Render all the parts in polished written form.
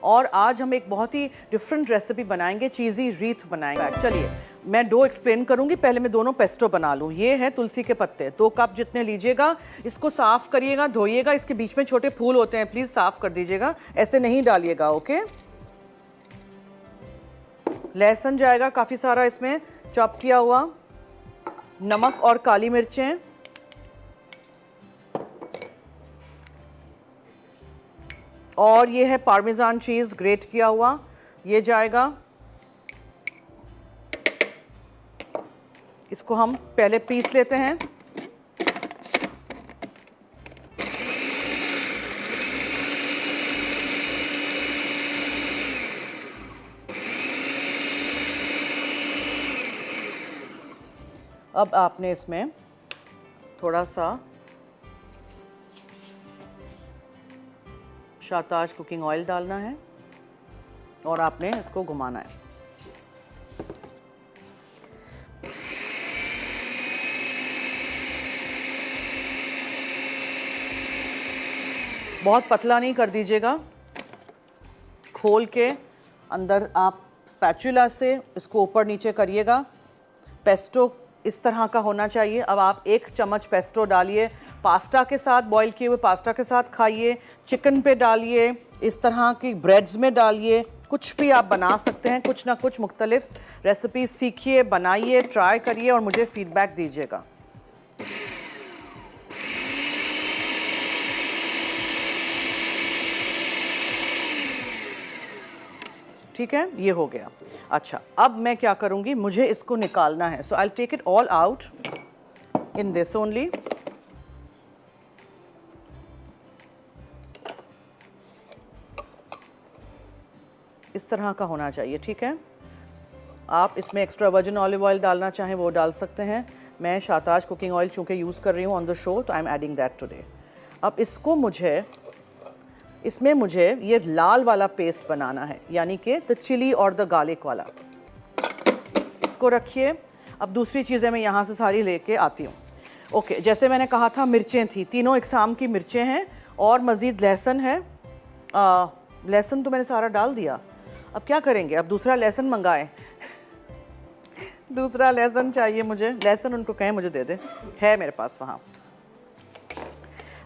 और आज हम एक बहुत ही डिफरेंट रेसिपी बनाएंगे, चीज़ी रीथ बनाएंगे। चलिए मैं डो एक्सप्लेन करूंगी, पहले मैं दोनों पेस्टो बना लूँ। ये है तुलसी के पत्ते, 2 कप जितने लीजिएगा। इसको साफ करिएगा, धोइएगा, इसके बीच में छोटे फूल होते हैं, प्लीज़ साफ कर दीजिएगा, ऐसे नहीं डालिएगा, ओके। लहसुन जाएगा काफ़ी सारा इसमें, चॉप किया हुआ। नमक और काली मिर्चें, और ये है पार्मेजान चीज़ ग्रेट किया हुआ, ये जाएगा। इसको हम पहले पीस लेते हैं। अब आपने इसमें थोड़ा सा शाहताज कुकिंग ऑयल डालना है और आपने इसको घुमाना है। बहुत पतला नहीं कर दीजिएगा, खोल के अंदर आप स्पैचुला से इसको ऊपर नीचे करिएगा। पेस्टो इस तरह का होना चाहिए। अब आप 1 चम्मच पेस्टो डालिए, पास्ता के साथ, बॉईल किए हुए पास्ता के साथ खाइए, चिकन पे डालिए, इस तरह की ब्रेड्स में डालिए, कुछ भी आप बना सकते हैं। कुछ ना कुछ मुख्तलिफ रेसिपी सीखिए, बनाइए, ट्राई करिए और मुझे फीडबैक दीजिएगा। ठीक है, ये हो गया। अच्छा, अब मैं क्या करूंगी, मुझे इसको निकालना है। So I take it all out in this only. इस तरह का होना चाहिए, ठीक है। आप इसमें एक्स्ट्रा वर्जिन ऑलिव ऑयल डालना चाहें वो डाल सकते हैं। मैं शाहताज कुकिंग ऑयल चूँकि यूज़ कर रही हूँ ऑन द शो, तो I am adding that today. अब इसको इसमें मुझे ये लाल वाला पेस्ट बनाना है, यानी कि द चिली और द गार्लिक वाला। इसको रखिए। अब दूसरी चीज़ें मैं यहाँ से सारी लेके आती हूँ। ओके, जैसे मैंने कहा था मिर्चें थी, तीनों इकसाम की मिर्चें हैं और मज़ीद लहसुन है। लहसुन तो मैंने सारा डाल दिया। अब क्या करेंगे, अब दूसरा लहसुन मंगाएं। दूसरा लहसुन चाहिए मुझे, लहसुन उनको कहें मुझे दे दे, है मेरे पास वहाँ।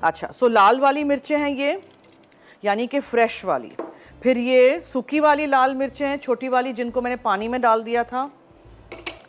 अच्छा, सो लाल वाली मिर्चें हैं ये, यानी कि फ्रेश वाली। फिर ये सूखी वाली लाल मिर्चें हैं, छोटी वाली, जिनको मैंने पानी में डाल दिया था।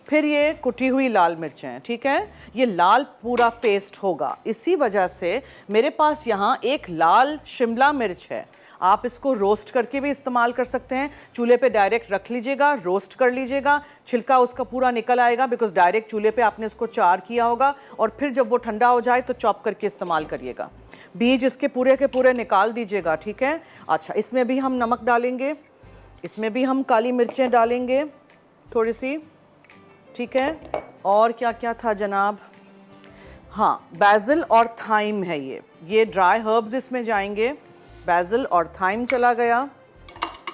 फिर ये कुटी हुई लाल मिर्चें हैं, ठीक है। ये लाल पूरा पेस्ट होगा। इसी वजह से मेरे पास यहाँ एक लाल शिमला मिर्च है। आप इसको रोस्ट करके भी इस्तेमाल कर सकते हैं। चूल्हे पे डायरेक्ट रख लीजिएगा, रोस्ट कर लीजिएगा, छिलका उसका पूरा निकल आएगा, बिकॉज डायरेक्ट चूल्हे पे आपने इसको चार किया होगा। और फिर जब वो ठंडा हो जाए तो चॉप करके इस्तेमाल करिएगा। बीज इसके पूरे के पूरे निकाल दीजिएगा, ठीक है। अच्छा, इसमें भी हम नमक डालेंगे, इसमें भी हम काली मिर्चें डालेंगे थोड़ी सी, ठीक है। और क्या क्या था जनाब, हाँ, बैजिल और थाइम है ये ड्राई हर्ब्स इसमें जाएंगे। बैजिल और थाइम चला गया।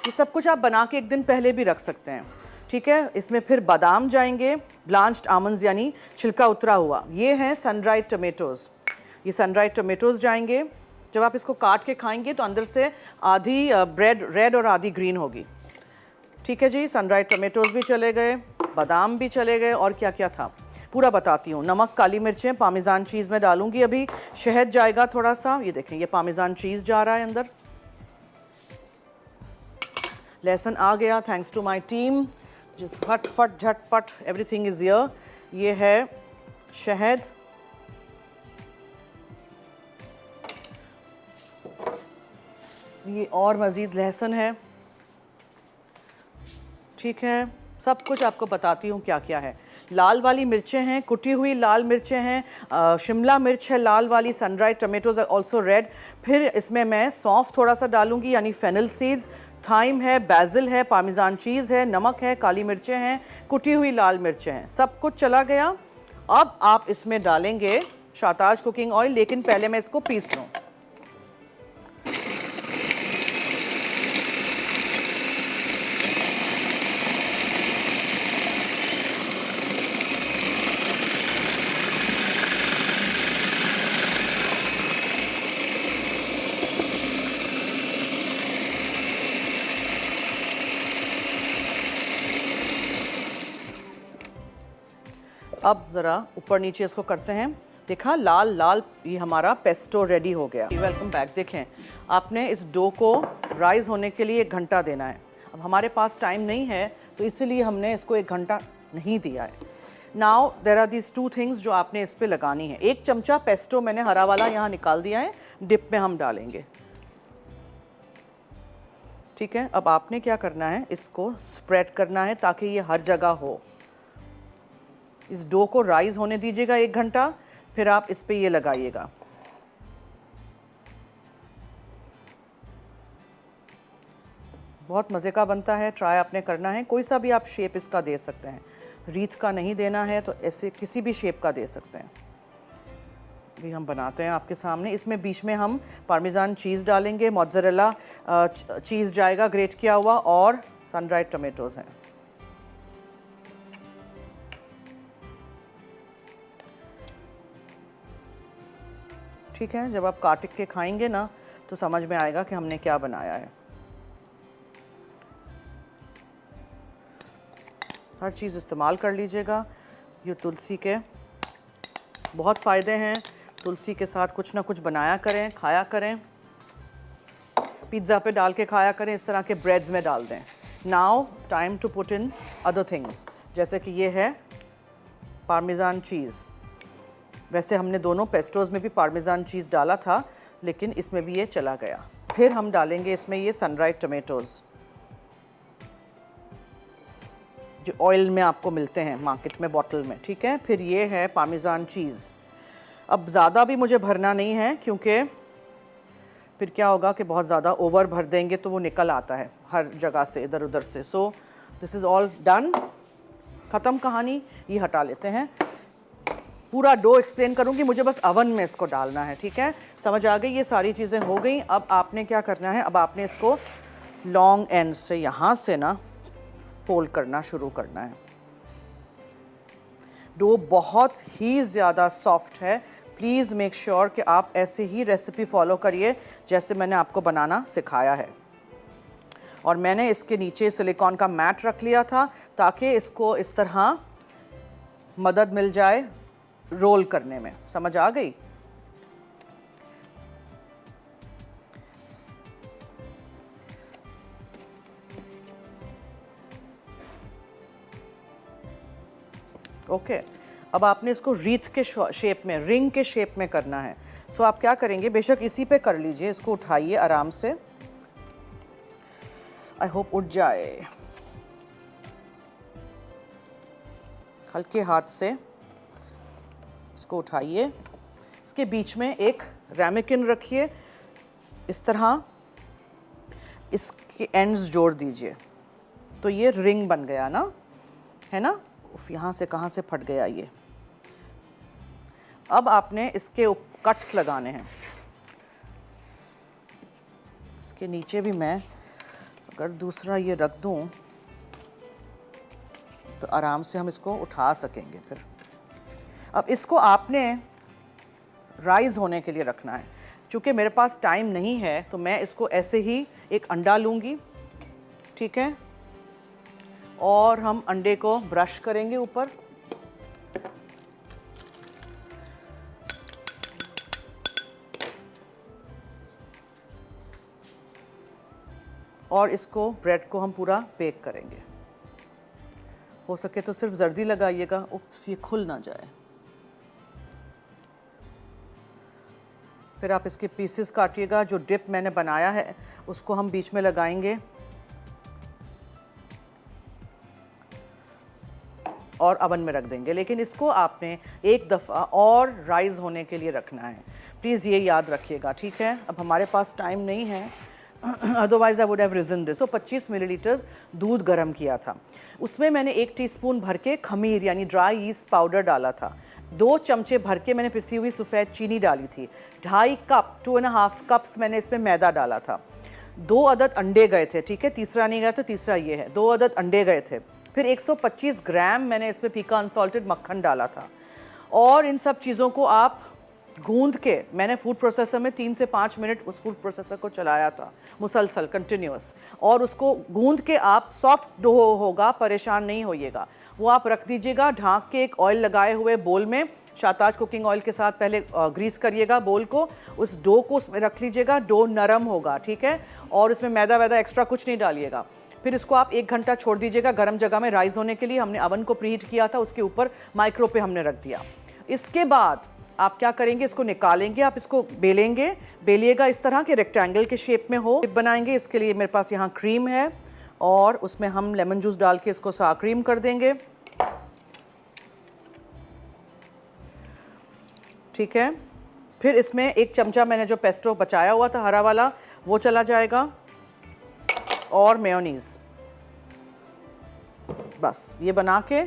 ये सब कुछ आप बना के एक दिन पहले भी रख सकते हैं, ठीक है। इसमें फिर बादाम जाएंगे, ब्लांच्ड आमंड्स यानी छिलका उतरा हुआ। ये हैं सन ड्राइड टमेटोज़, ये सन ड्राइड टमेटोज़ जाएंगे। जब आप इसको काट के खाएंगे तो अंदर से आधी ब्रेड रेड और आधी ग्रीन होगी, ठीक है जी। सन ड्राइड टमेटोज़ भी चले गए, बादाम भी चले गए, और क्या क्या था पूरा बताती हूँ। नमक, काली मिर्चें, पामेजान चीज़ में डालूंगी अभी। शहद जाएगा थोड़ा सा, ये देखें, ये पामेजान चीज़ जा रहा है अंदर। लहसुन आ गया, थैंक्स टू माय टीम, जो फट फट झटपट एवरीथिंग इज़ हियर। ये है शहद, ये और मज़ीद लहसुन है, ठीक है। सब कुछ आपको बताती हूँ क्या क्या है। लाल वाली मिर्चें हैं, कुटी हुई लाल मिर्चें हैं, शिमला मिर्च है लाल वाली, sun dried tomatoes are also red. फिर इसमें मैं सौंफ थोड़ा सा डालूंगी, यानी फेनल सीड्स, थाइम है, बैजिल है, पार्मेजान चीज़ है, नमक है, काली मिर्चें हैं, कुटी हुई लाल मिर्चें हैं, सब कुछ चला गया। अब आप इसमें डालेंगे शाहताज कुकिंग ऑयल, लेकिन पहले मैं इसको पीस लूँ। अब ज़रा ऊपर नीचे इसको करते हैं। देखा, लाल लाल ये हमारा पेस्टो रेडी हो गया। Welcome back. देखें, आपने इस डो को राइज होने के लिए 1 घंटा देना है। अब हमारे पास टाइम नहीं है तो इसीलिए हमने इसको 1 घंटा नहीं दिया है। Now there are these 2 things जो आपने इस पे लगानी है। 1 चमचा पेस्टो मैंने हरा वाला यहाँ निकाल दिया है, डिप में हम डालेंगे। ठीक है, अब आपने क्या करना है, इसको स्प्रेड करना है ताकि ये हर जगह हो। इस डो को राइज होने दीजिएगा 1 घंटा, फिर आप इस पे ये लगाइएगा। बहुत मज़े का बनता है, ट्राई आपने करना है। कोई सा भी आप शेप इसका दे सकते हैं, रीत का नहीं देना है तो ऐसे किसी भी शेप का दे सकते हैं। भी हम बनाते हैं आपके सामने। इसमें बीच में हम पार्मेजान चीज़ डालेंगे, मोज़रेला चीज़ जाएगा ग्रेट किया हुआ, और सन ड्राइड टमेटोज़ हैं। ठीक है, जब आप काट के खाएंगे ना तो समझ में आएगा कि हमने क्या बनाया है। हर चीज़ इस्तेमाल कर लीजिएगा। ये तुलसी के बहुत फ़ायदे हैं। तुलसी के साथ कुछ ना कुछ बनाया करें, खाया करें, पिज़्ज़ा पे डाल के खाया करें, इस तरह के ब्रेड्स में डाल दें। Now time to put in other things, जैसे कि ये है पार्मेजान चीज़। वैसे हमने दोनों पेस्टोज़ में भी पार्मेजान चीज़ डाला था, लेकिन इसमें भी ये चला गया। फिर हम डालेंगे इसमें ये सन ड्राइड टमेटोज़ जो ऑयल में आपको मिलते हैं मार्केट में बॉटल में। ठीक है, फिर ये है पार्मेजान चीज़। अब ज़्यादा भी मुझे भरना नहीं है, क्योंकि फिर क्या होगा कि बहुत ज़्यादा ओवर भर देंगे तो वो निकल आता है हर जगह से, इधर उधर से। सो दिस इज़ ऑल डन, ख़त्म कहानी। ये हटा लेते हैं। पूरा डो एक्सप्लेन करूँगी, मुझे बस अवन में इसको डालना है। ठीक है, समझ आ गई, ये सारी चीज़ें हो गई। अब आपने क्या करना है, अब आपने इसको लॉन्ग एंड से यहाँ से ना फोल्ड करना शुरू करना है। डो बहुत ही ज़्यादा सॉफ्ट है। प्लीज़ मेक श्योर कि आप ऐसे ही रेसिपी फॉलो करिए जैसे मैंने आपको बनाना सिखाया है। और मैंने इसके नीचे सिलिकॉन का मैट रख लिया था ताकि इसको इस तरह मदद मिल जाए रोल करने में। समझ आ गई? ओके, अब आपने इसको रीथ के शेप में, रिंग के शेप में करना है। सो आप क्या करेंगे, बेशक इसी पे कर लीजिए, इसको उठाइए आराम से। आई होप उठ जाए। हल्के हाथ से इसको उठाइए। इसके बीच में एक रैमेकिन रखिए, इस तरह इसके एंड्स जोड़ दीजिए तो ये रिंग बन गया ना, है ना। यहाँ से कहाँ से फट गया ये। अब आपने इसके कट्स लगाने हैं। इसके नीचे भी मैं अगर दूसरा ये रख दूं तो आराम से हम इसको उठा सकेंगे। फिर अब इसको आपने राइज होने के लिए रखना है। चूँकि मेरे पास टाइम नहीं है तो मैं इसको ऐसे ही एक अंडा लूँगी, ठीक है, और हम अंडे को ब्रश करेंगे ऊपर। और इसको ब्रेड को हम पूरा बेक करेंगे। हो सके तो सिर्फ जर्दी लगाइएगा, उप्स ये खुल ना जाए। फिर आप इसके पीसेस काटिएगा। जो डिप मैंने बनाया है उसको हम बीच में लगाएंगे और अवन में रख देंगे। लेकिन इसको आपने एक दफ़ा और राइज होने के लिए रखना है। प्लीज़ ये याद रखिएगा, ठीक है। अब हमारे पास टाइम नहीं है, otherwise I would have reason this. 25 millilitres दूध गर्म किया था, उसमें मैंने 1 टीस्पून भर के खमीर यानी ड्राई ईस्ट पाउडर डाला था। 2 चमचे भर के मैंने पिसी हुई सफ़ेद चीनी डाली थी। 2.5 कप 2.5 कप्स मैंने इसमें मैदा डाला था। 2 अदद अंडे गए थे, ठीक है, तीसरा नहीं गया तो तीसरा ये है। 2 अदद अंडे गए थे। फिर 125 ग्राम मैंने इसमें फीका अनसॉल्टेड मक्खन डाला था। और इन सब चीज़ों को आप गूंद के मैंने फूड प्रोसेसर में 3 से 5 मिनट उस फूड प्रोसेसर को चलाया था मुसलसल कंटिन्यूअस, और उसको गूंद के आप सॉफ्ट डो होगा, परेशान नहीं होइएगा। वो आप रख दीजिएगा ढाँक के एक ऑयल लगाए हुए बोल में, शाताज कुकिंग ऑयल के साथ पहले ग्रीस करिएगा बोल को, उस डो को उसमें रख लीजिएगा, डो नरम होगा, ठीक है, और इसमें मैदा वैदा एक्स्ट्रा कुछ नहीं डालिएगा। फिर इसको आप 1 घंटा छोड़ दीजिएगा गर्म जगह में राइज होने के लिए। हमने अवन को प्रीहीट किया था, उसके ऊपर माइक्रो पे हमने रख दिया। इसके बाद आप क्या करेंगे, इसको निकालेंगे, आप इसको बेलेंगे, बेलिएगा इस तरह के रेक्टेंगल के शेप में हो बनाएंगे। इसके लिए मेरे पास यहाँ क्रीम है और उसमें हम लेमन जूस डाल के इसको सा क्रीम कर देंगे, ठीक है। फिर इसमें 1 चमचा मैंने जो पेस्टो बचाया हुआ था हरा वाला वो चला जाएगा, और मेयोनीज़। बस ये बना के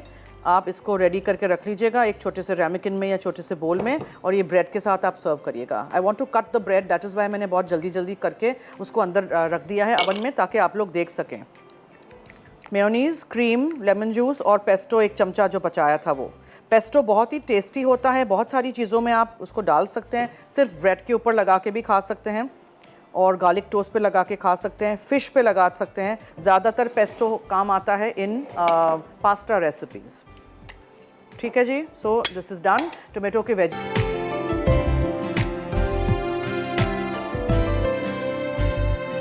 आप इसको रेडी करके रख लीजिएगा एक छोटे से रैमिकिन में या छोटे से बोल में, और ये ब्रेड के साथ आप सर्व करिएगा। I want to cut the bread, that is why मैंने बहुत जल्दी जल्दी करके उसको अंदर रख दिया है अवन में, ताकि आप लोग देख सकें। मेयोनीज़, क्रीम, लेमन जूस और पेस्टो 1 चमचा जो बचाया था वो। पेस्टो बहुत ही टेस्टी होता है, बहुत सारी चीज़ों में आप उसको डाल सकते हैं, सिर्फ ब्रेड के ऊपर लगा के भी खा सकते हैं और गार्लिक टोस्ट पे लगा के खा सकते हैं, फ़िश पे लगा सकते हैं। ज़्यादातर पेस्टो काम आता है इन पास्ता रेसिपीज़, ठीक है जी। So this is done, tomato के वेज।